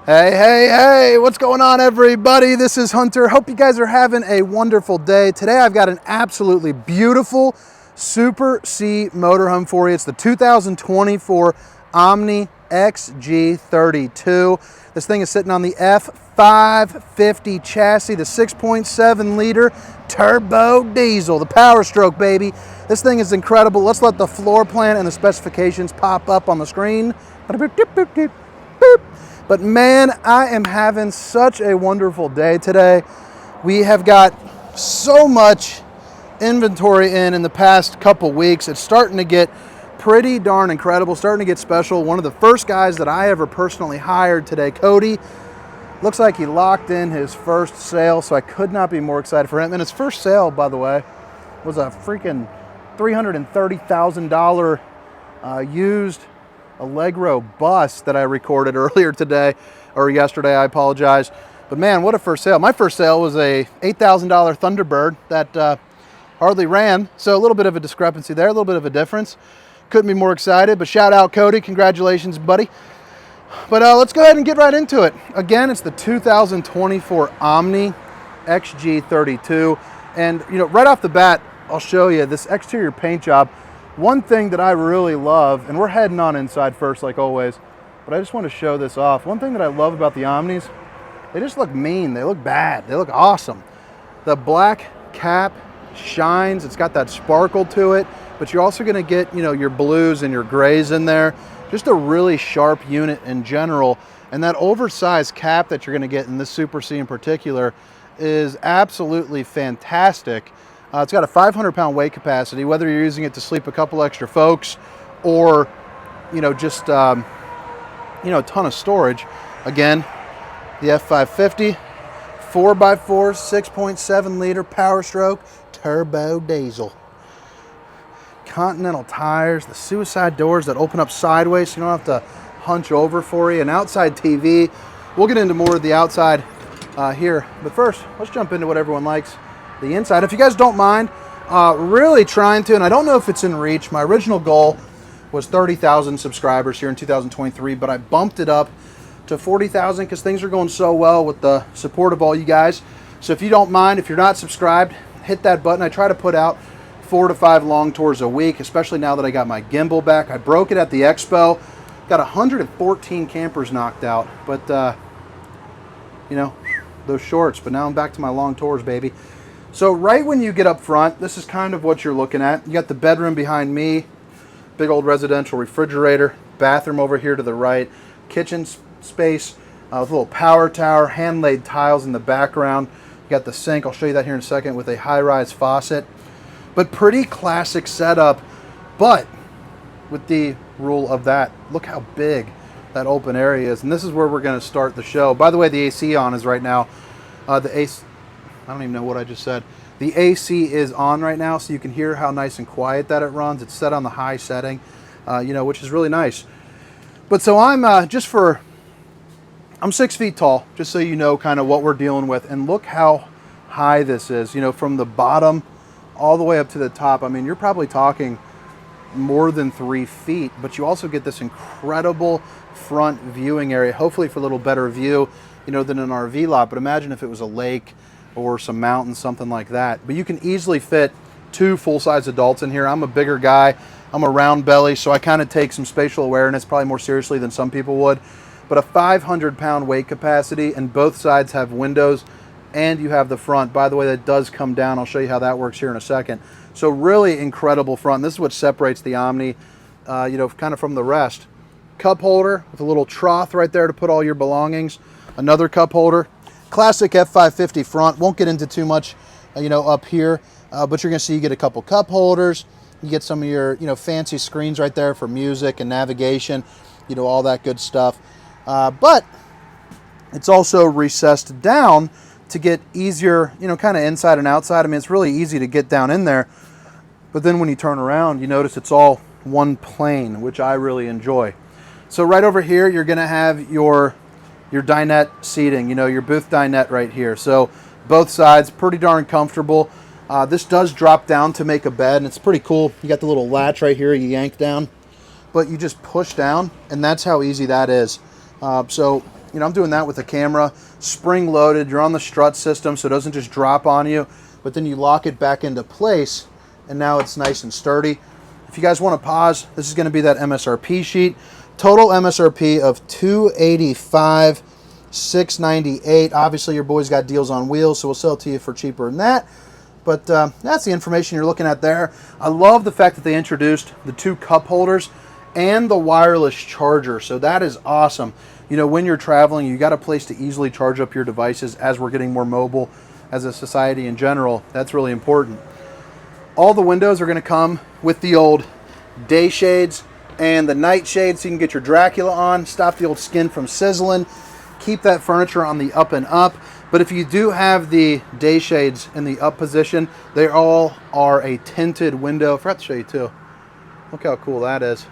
Hey, hey, hey, what's going on, everybody? This is Hunter. Hope you guys are having a wonderful day. Today I've got an absolutely beautiful Super C motorhome for you. It's the 2024 Omni XG32. This thing is sitting on the F550 chassis, the 6.7 liter turbo diesel, the Power Stroke, baby. This thing is incredible. Let's let the floor plan and the specifications pop up on the screen. But man, I am having such a wonderful day today. We have got so much inventory in the past couple weeks. It's starting to get pretty darn incredible, starting to get special. One of the first guys that I ever personally hired today, Cody, looks like he locked in his first sale, so I could not be more excited for him. And his first sale, by the way, was a freaking $330,000 used Allegro bus that I recorded earlier today, or yesterday, I apologize. But man, what a first sale. My first sale was a $8,000 Thunderbird that hardly ran, so a little bit of a discrepancy there, a little bit of a difference. Couldn't be more excited, but shout out Cody, congratulations, buddy. But let's go ahead and get right into it. Again, it's the 2024 Omni XG32, and right off the bat, I'll show you this exterior paint job. One thing that I really love, and we're heading on inside first like always, but I just want to show this off. One thing that I love about the Omnis, they just look mean, they look bad, they look awesome. The black cap shines, it's got that sparkle to it, but you're also going to get, your blues and your grays in there. Just a really sharp unit in general, and that oversized cap that you're going to get in this Super C in particular is absolutely fantastic. It's got a 500-pound weight capacity, whether you're using it to sleep a couple extra folks or, just, a ton of storage. Again, the F550, 4x4, 6.7 liter Power Stroke, turbo diesel. Continental tires, the suicide doors that open up sideways so you don't have to hunch over for you, an outside TV. We'll get into more of the outside here, but first, let's jump into what everyone likes. The inside. If you guys don't mind, really trying to, and I don't know if it's in reach. My original goal was 30,000 subscribers here in 2023, but I bumped it up to 40,000 because things are going so well with the support of all you guys. So if you don't mind, if you're not subscribed, hit that button. I try to put out 4 to 5 long tours a week, especially now that I got my gimbal back. I broke it at the expo, got 114 campers knocked out, but those shorts. But now I'm back to my long tours, baby. So right when you get up front, this is kind of what you're looking at. You got the bedroom behind me, big old residential refrigerator, bathroom over here to the right, kitchen space with a little power tower, hand-laid tiles in the background. You got the sink, I'll show you that here in a second, with a high-rise faucet. But pretty classic setup, but with the rule of that, look how big that open area is. And this is where we're going to start the show. By the way, the AC on is right now. The AC... I don't even know what I just said. The AC is on right now, so you can hear how nice and quiet that it runs. It's set on the high setting, which is really nice. But so I'm 6 feet tall, just so you know kind of what we're dealing with. And look how high this is, from the bottom all the way up to the top. I mean, you're probably talking more than 3 feet, but you also get this incredible front viewing area, hopefully for a little better view, than an RV lot. But imagine if it was a lake or some mountains, something like that. But you can easily fit 2 full-size adults in here. I'm a bigger guy. I'm a round belly, so I kind of take some spatial awareness probably more seriously than some people would. But a 500-pound weight capacity, and both sides have windows, and you have the front. By the way, that does come down. I'll show you how that works here in a second. So really incredible front. This is what separates the Omni, kind of from the rest. Cup holder with a little trough right there to put all your belongings. Another cup holder. Classic F550 front. Won't get into too much, up here, but you're going to see you get a couple cup holders. You get some of your, fancy screens right there for music and navigation, all that good stuff. But it's also recessed down to get easier, kind of inside and outside. I mean, it's really easy to get down in there, but then when you turn around, you notice it's all one plane, which I really enjoy. So right over here, you're going to have your dinette seating, your booth dinette right here. So both sides, pretty darn comfortable. This does drop down to make a bed, and it's pretty cool. You got the little latch right here, you yank down, but you just push down, and that's how easy that is. So You know, I'm doing that with the camera, spring loaded. You're on the strut system, so it doesn't just drop on you, but then you lock it back into place, and now it's nice and sturdy. If you guys want to pause, this is going to be that MSRP sheet. Total MSRP of $285,698. Obviously, your boy's got deals on wheels, so we'll sell it to you for cheaper than that. But that's the information you're looking at there. I love the fact that they introduced the 2 cup holders and the wireless charger, so that is awesome. You know, when you're traveling, you got a place to easily charge up your devices as we're getting more mobile as a society in general. That's really important. All the windows are going to come with the old day shades and the night shades, so you can get your Dracula on, stop the old skin from sizzling, keep that furniture on the up and up. But if you do have the day shades in the up position, they all are a tinted window. I forgot to show you too. Look how cool that is.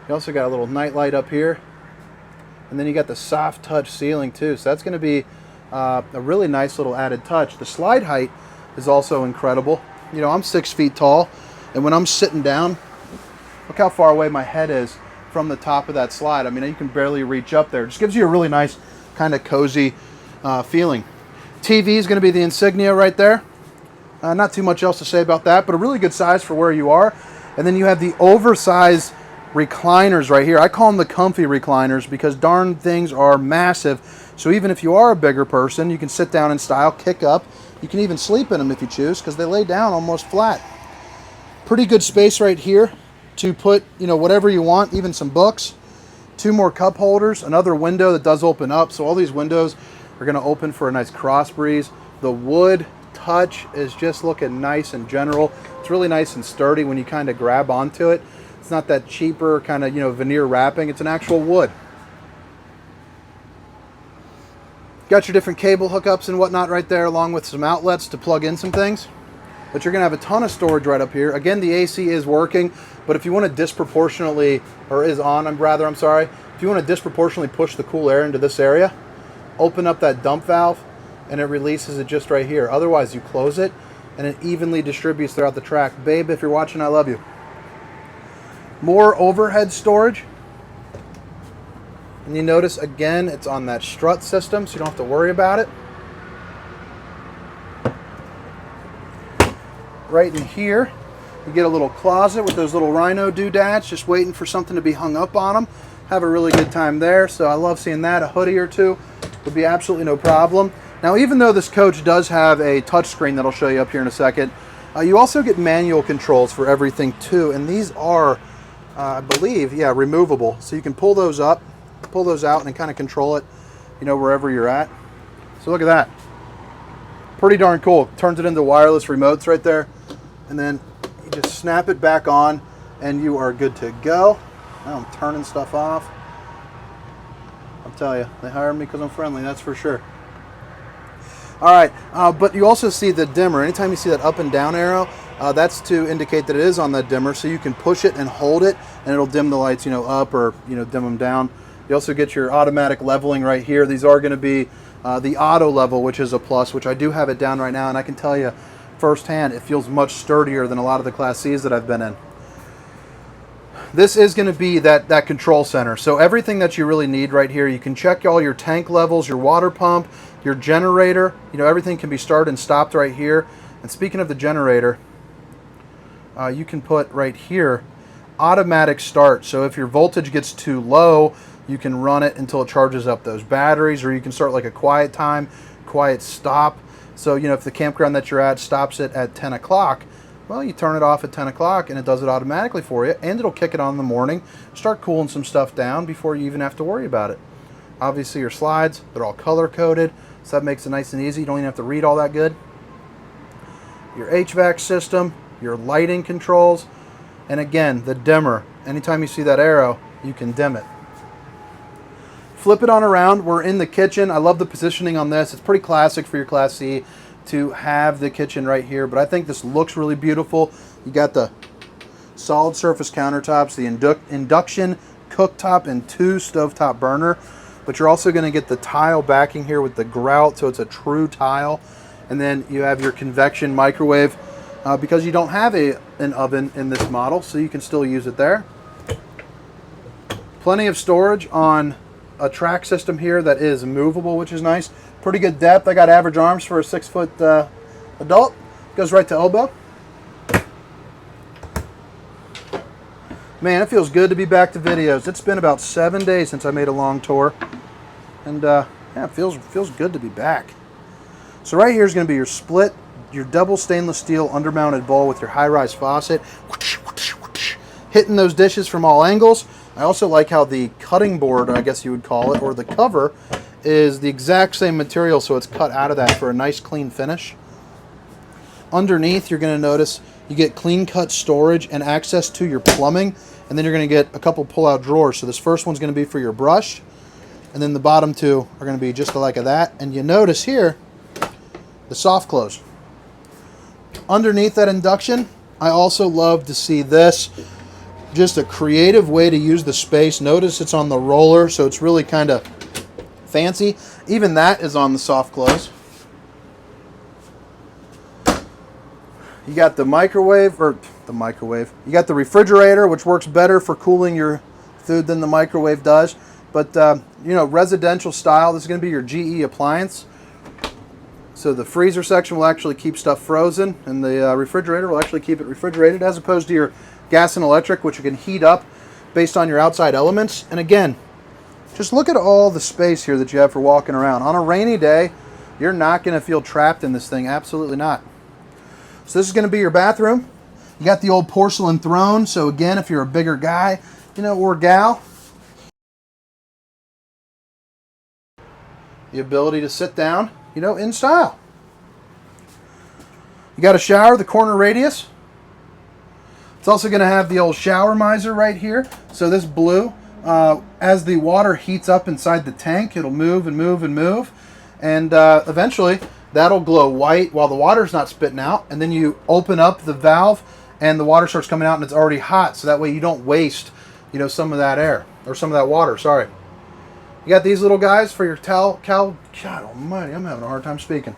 You also got a little night light up here. And then you got the soft touch ceiling too. So that's going to be a really nice little added touch. The slide height is also incredible. You know, I'm 6 feet tall, and when I'm sitting down, look how far away my head is from the top of that slide. I mean, you can barely reach up there. It just gives you a really nice kind of cozy feeling. TV is going to be the Insignia right there. Not too much else to say about that, but a really good size for where you are. And then you have the oversized recliners right here. I call them the comfy recliners because darn things are massive. So even if you are a bigger person, you can sit down in style, kick up. You can even sleep in them if you choose because they lay down almost flat. Pretty good space right here to put, you know, whatever you want, even some books. 2 more cup holders, another window that does open up. So all these windows are going to open for a nice cross breeze. The wood touch is just looking nice in general. It's really nice and sturdy when you kind of grab onto it. It's not that cheaper kind of, you know, veneer wrapping. It's an actual wood. Got your different cable hookups and whatnot right there, along with some outlets to plug in some things. But you're going to have a ton of storage right up here. Again, the AC is working, but if you want to disproportionately, or is on, I'm sorry. If you want to disproportionately push the cool air into this area, open up that dump valve, and it releases it just right here. Otherwise, you close it, and it evenly distributes throughout the track. Babe, if you're watching, I love you. More overhead storage. And you notice, again, it's on that strut system, so you don't have to worry about it. Right in here, you get a little closet with those little rhino doodads, just waiting for something to be hung up on them. Have a really good time there, so I love seeing that. A hoodie or two would be absolutely no problem. Now, even though this coach does have a touchscreen that I'll show you up here in a second, you also get manual controls for everything too, and these are, I believe, yeah, removable. So you can pull those up, pull those out, and kind of control it, you know, wherever you're at. So look at that. Pretty darn cool. Turns it into wireless remotes right there. And then you just snap it back on and you are good to go. Now I'm turning stuff off. I'll tell you, they hired me because I'm friendly, that's for sure. All right, but you also see the dimmer. Anytime you see that up and down arrow, that's to indicate that it is on that dimmer, so you can push it and hold it and it'll dim the lights, you know, up or, you know, dim them down. You also get your automatic leveling right here. These are going to be the auto level, which is a plus, which I do have it down right now, and I can tell you firsthand, it feels much sturdier than a lot of the Class C's that I've been in. This is going to be that control center. So everything that you really need right here, you can check all your tank levels, your water pump, your generator. You know, everything can be started and stopped right here. And speaking of the generator, you can put right here automatic start. So if your voltage gets too low, you can run it until it charges up those batteries, or you can start like a quiet time, quiet stop. So, you know, if the campground that you're at stops it at 10 o'clock, well, you turn it off at 10 o'clock and it does it automatically for you, and it'll kick it on in the morning, start cooling some stuff down before you even have to worry about it. Obviously your slides, they're all color coded, so that makes it nice and easy. You don't even have to read all that good. Your HVAC system, your lighting controls, and again, the dimmer. Anytime you see that arrow, you can dim it. Flip it on around. We're in the kitchen. I love the positioning on this. It's pretty classic for your Class C to have the kitchen right here, but I think this looks really beautiful. You got the solid surface countertops, the induction cooktop, and 2 stovetop burner, but you're also going to get the tile backing here with the grout, so it's a true tile. And then you have your convection microwave because you don't have an oven in this model, so you can still use it there. Plenty of storage on a track system here that is movable, which is nice. Pretty good depth. I got average arms for a 6-foot adult. Goes right to elbow. Man, it feels good to be back to videos. It's been about 7 days since I made a long tour. And yeah, it feels good to be back. So right here is going to be your split, your double stainless steel undermounted bowl with your high-rise faucet. Hitting those dishes from all angles. I also like how the cutting board, I guess you would call it, or the cover, is the exact same material, so it's cut out of that for a nice clean finish. Underneath, you're going to notice you get clean cut storage and access to your plumbing, and then you're going to get a couple pull-out drawers. So this first one's going to be for your brush, and then the bottom two are going to be just like that. And you notice here, the soft close. Underneath that induction, I also love to see this. Just a creative way to use the space. Notice it's on the roller, so it's really kind of fancy. Even that is on the soft close. You got the microwave, you got the refrigerator, which works better for cooling your food than the microwave does. But, you know, residential style, this is going to be your GE appliance. So the freezer section will actually keep stuff frozen, and the refrigerator will actually keep it refrigerated, as opposed to your gas and electric, which you can heat up based on your outside elements. And again, just look at all the space here that you have for walking around. On a rainy day, you're not going to feel trapped in this thing. Absolutely not. So this is going to be your bathroom. You got the old porcelain throne. So again, if you're a bigger guy, you know, or gal, the ability to sit down, you know, in style. You got a shower, the corner radius. It's also going to have the old shower miser right here. So this blue, as the water heats up inside the tank, it'll move and move and move. And eventually, that'll glow white while the water's not spitting out. And then you open up the valve and the water starts coming out and it's already hot. So that way you don't waste, you know, some of that air or some of that water, sorry. You got these little guys for your God almighty, I'm having a hard time speaking.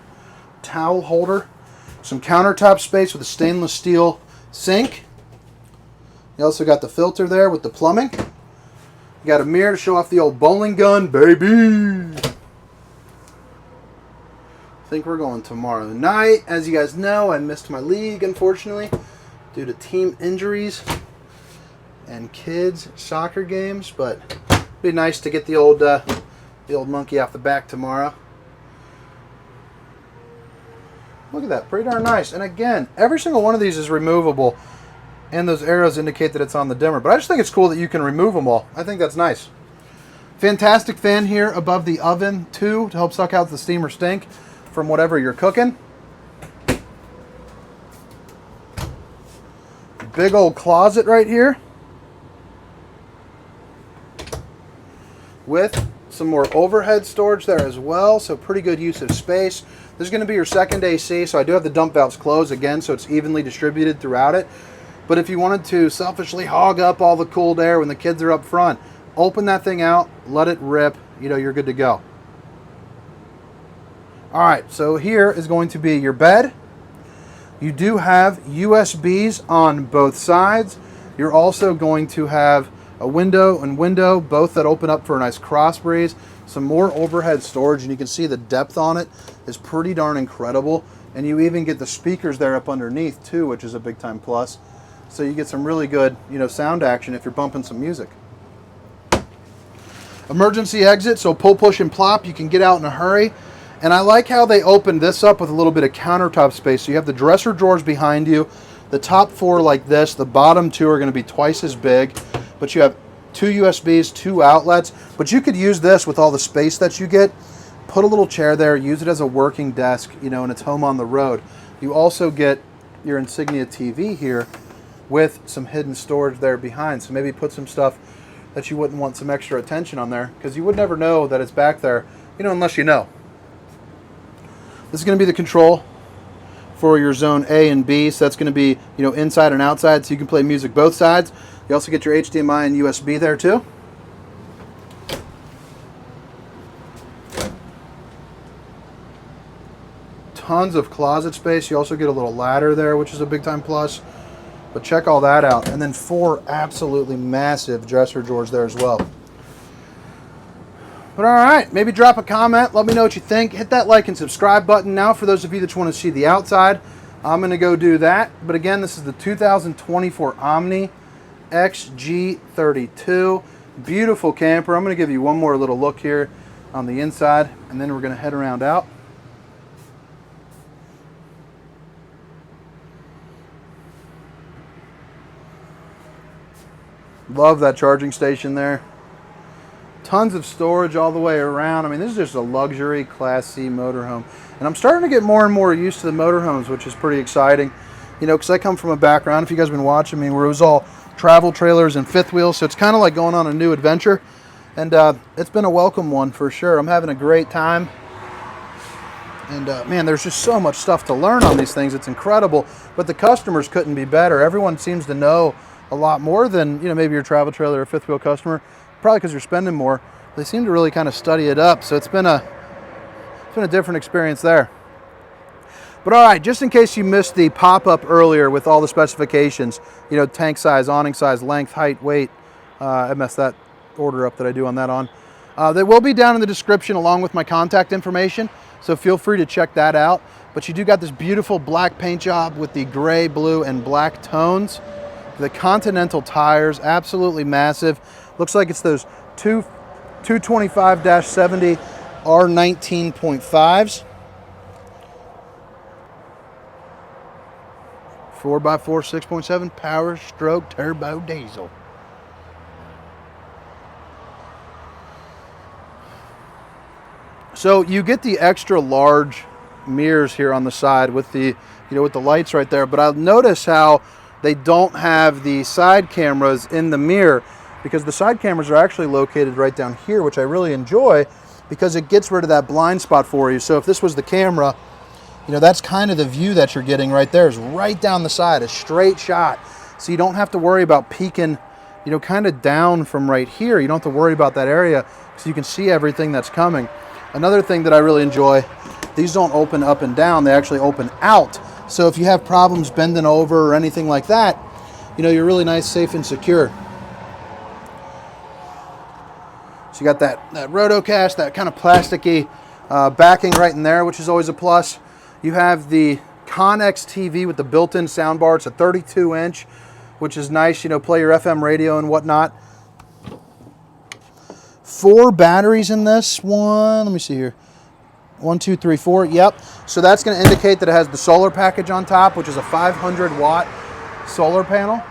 Towel holder. Some countertop space with a stainless steel sink. You also got the filter there with the plumbing. You got a mirror to show off the old bowling gun, baby. I think we're going tomorrow night. As you guys know, I missed my league, unfortunately, due to team injuries and kids' soccer games. But it'd be nice to get the old monkey off the back tomorrow. Look at that, pretty darn nice. And again, every single one of these is removable, and those arrows indicate that it's on the dimmer. But I just think it's cool that you can remove them all. I think that's nice. Fantastic fan here above the oven too, to help suck out the steam or stink from whatever you're cooking. Big old closet right here with some more overhead storage there as well, so pretty good use of space. This is going to be your second AC, so I do have the dump valves closed again, so it's evenly distributed throughout it. But if you wanted to selfishly hog up all the cooled air when the kids are up front, open that thing out, let it rip, you know, you're good to go. Alright, so here is going to be your bed. You do have USBs on both sides. You're also going to have a window and window, both that open up for a nice cross breeze. Some more overhead storage, and you can see the depth on it is pretty darn incredible. And you even get the speakers there up underneath too, which is a big time plus. So you get some really good, you know, sound action if you're bumping some music. Emergency exit, so pull, push, and plop. You can get out in a hurry. And I like how they opened this up with a little bit of countertop space. So you have the dresser drawers behind you. The top four like this. The bottom two are going to be twice as big. But you have two USBs, two outlets. But you could use this with all the space that you get. Put a little chair there. Use it as a working desk, you know, and it's home on the road. You also get your Insignia TV here with some hidden storage there behind. So maybe put some stuff that you wouldn't want some extra attention on there, because you would never know that it's back there, you know, unless you know. This is going to be the control for your zone A and B. So that's going to be, you know, inside and outside, so you can play music both sides. You also get your HDMI and USB there too. Tons of closet space. You also get a little ladder there, which is a big time plus. But check all that out. And then four absolutely massive dresser drawers there as well. But all right, maybe drop a comment. Let me know what you think. Hit that like and subscribe button. Now, for those of you that want to see the outside, I'm going to go do that. But again, this is the 2024 Omni XG32. Beautiful camper. I'm going to give you one more little look here on the inside, and then we're going to head around out. Love that charging station there. Tons of storage all the way around. I mean, this is just a luxury Class C motorhome. And I'm starting to get more and more used to the motorhomes, which is pretty exciting. You know, because I come from a background, if you guys have been watching me, where it was all travel trailers and fifth wheels. So it's kind of like going on a new adventure. And it's been a welcome one for sure. I'm having a great time. And man, there's just so much stuff to learn on these things. It's incredible. But the customers couldn't be better. Everyone seems to know a lot more than, you know, maybe your travel trailer or fifth wheel customer. Probably because you're spending more. They seem to really kind of study it up. So it's been a different experience there. But all right, just in case you missed the pop-up earlier with all the specifications, you know, tank size, awning size, length, height, weight. I messed that order up that I do on that on. They will be down in the description along with my contact information. So feel free to check that out. But you do got this beautiful black paint job with the gray, blue, and black tones. The Continental tires, absolutely massive. Looks like it's those 225-70 R19.5s. 4x4 6.7 power stroke turbo diesel. So you get the extra large mirrors here on the side with the, you know, with the lights right there, but I'll notice how they don't have the side cameras in the mirror, because the side cameras are actually located right down here, which I really enjoy because it gets rid of that blind spot for you. So if this was the camera, you know, that's kind of the view that you're getting right there, is right down the side, a straight shot. So you don't have to worry about peeking, you know, kind of down from right here. You don't have to worry about that area, so you can see everything that's coming. Another thing that I really enjoy, these don't open up and down, they actually open out. So if you have problems bending over or anything like that, you know, you're really nice, safe, and secure. So you got that rotocast, that kind of plasticky backing right in there, which is always a plus. You have the Connex TV with the built-in soundbar. It's a 32-inch, which is nice, you know, play your FM radio and whatnot. 4 batteries in this one. Let me see here. 1, 2, 3, 4. Yep. So that's going to indicate that it has the solar package on top, which is a 500-watt solar panel.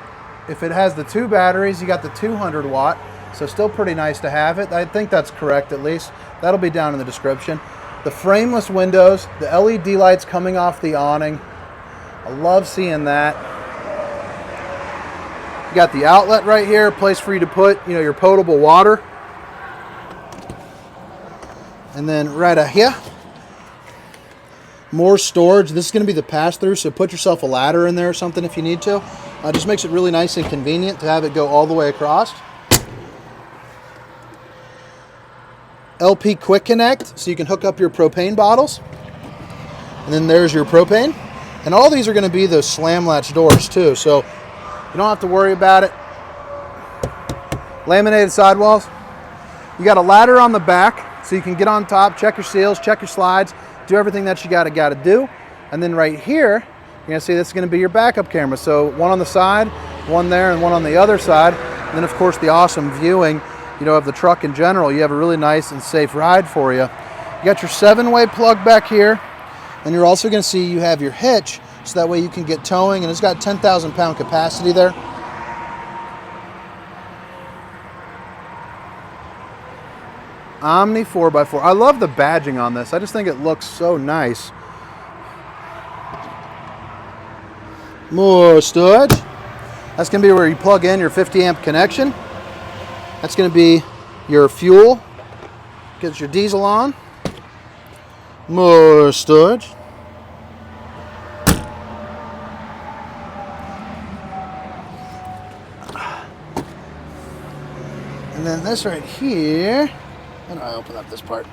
If it has the 2 batteries, you got the 200-watt. So still pretty nice to have it. I think that's correct at least. That'll be down in the description. The frameless windows, the LED lights coming off the awning. I love seeing that. You got the outlet right here, a place for you to put, you know, your potable water. And then right out here, more storage. This is going to be the pass-through, so put yourself a ladder in there or something if you need to. Just makes it really nice and convenient to have it go all the way across. LP Quick Connect, so you can hook up your propane bottles. And then there's your propane. And all these are going to be those slam latch doors too, so you don't have to worry about it. Laminated sidewalls. You got a ladder on the back, so you can get on top, check your seals, check your slides, do everything that you got to do. And then right here, you're going to see this is going to be your backup camera. So one on the side, one there, and one on the other side. And then of course the awesome viewing, you know, of the truck in general. You have a really nice and safe ride for you. You got your 7-way plug back here, and you're also going to see you have your hitch, so that way you can get towing, and it's got 10,000 pound capacity there. Omni 4x4. I love the badging on this. I just think it looks so nice. More storage. That's going to be where you plug in your 50 amp connection. That's going to be your fuel. Gets your diesel on. More storage. And then this right here, how do I open up this part?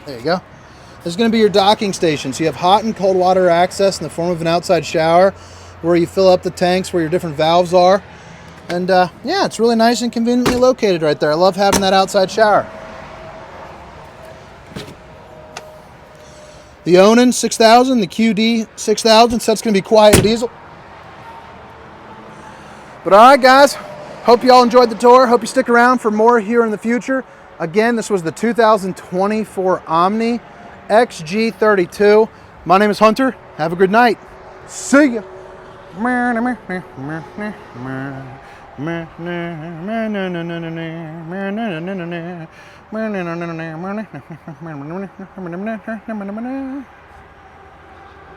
There you go. This is going to be your docking station. So you have hot and cold water access in the form of an outside shower where you fill up the tanks where your different valves are. And yeah, it's really nice and conveniently located right there. I love having that outside shower. The Awning 6000, the QD 6000, so it's going to be quiet diesel. But all right, guys, hope you all enjoyed the tour. Hope you stick around for more here in the future. Again, this was the 2024 Omni XG32. My name is Hunter. Have a good night. See ya.